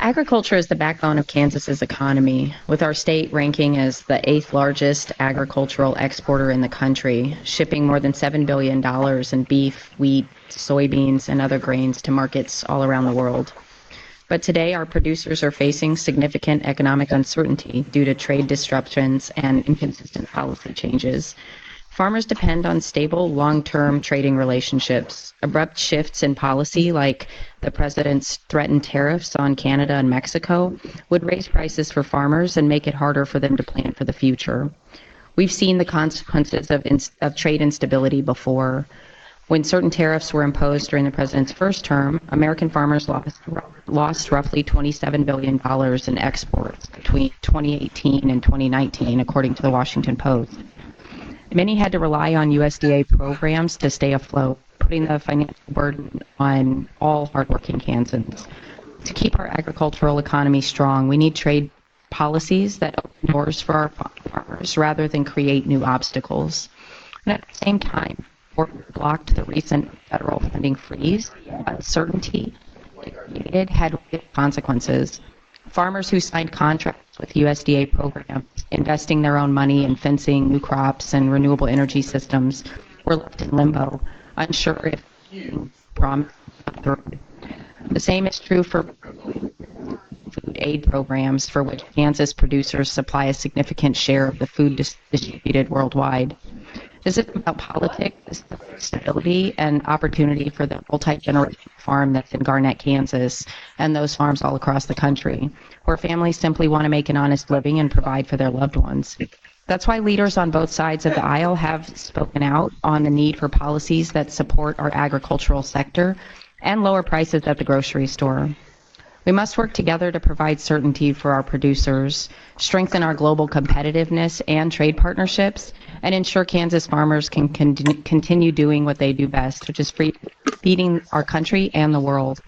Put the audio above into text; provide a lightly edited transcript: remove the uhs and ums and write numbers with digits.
Agriculture is the backbone of Kansas's economy, with our state ranking as the 8th largest agricultural exporter in the country, shipping more than $7 billion in beef, wheat, soybeans, and other grains to markets all around the world. But today, our producers are facing significant economic uncertainty due to trade disruptions and inconsistent policy changes. Farmers depend on stable, long-term trading relationships. Abrupt shifts in policy, like the president's threatened tariffs on Canada and Mexico, would raise prices for farmers and make it harder for them to plan for the future. We've seen the consequences of trade instability before. When certain tariffs were imposed during the president's first term, American farmers lost roughly $27 billion in exports between 2018 and 2019, according to the Washington Post. Many had to rely on USDA programs to stay afloat, putting the financial burden on all hardworking Kansans. To keep our agricultural economy strong, we need trade policies that open doors for our farmers rather than create new obstacles. And at the same time, Ford blocked the recent federal funding freeze. Uncertainty created had consequences. Farmers who signed contracts with USDA programs, investing their own money in fencing, new crops, and renewable energy systems, were left in limbo, unsure if promised. The same is true for food aid programs, for which Kansas producers supply a significant share of the food distributed worldwide. This is about politics, stability, and opportunity for the multi-generational farm that's in Garnett, Kansas, and those farms all across the country, where families simply want to make an honest living and provide for their loved ones. That's why leaders on both sides of the aisle have spoken out on the need for policies that support our agricultural sector and lower prices at the grocery store. We must work together to provide certainty for our producers, strengthen our global competitiveness and trade partnerships, and ensure Kansas farmers can continue doing what they do best, which is feeding our country and the world.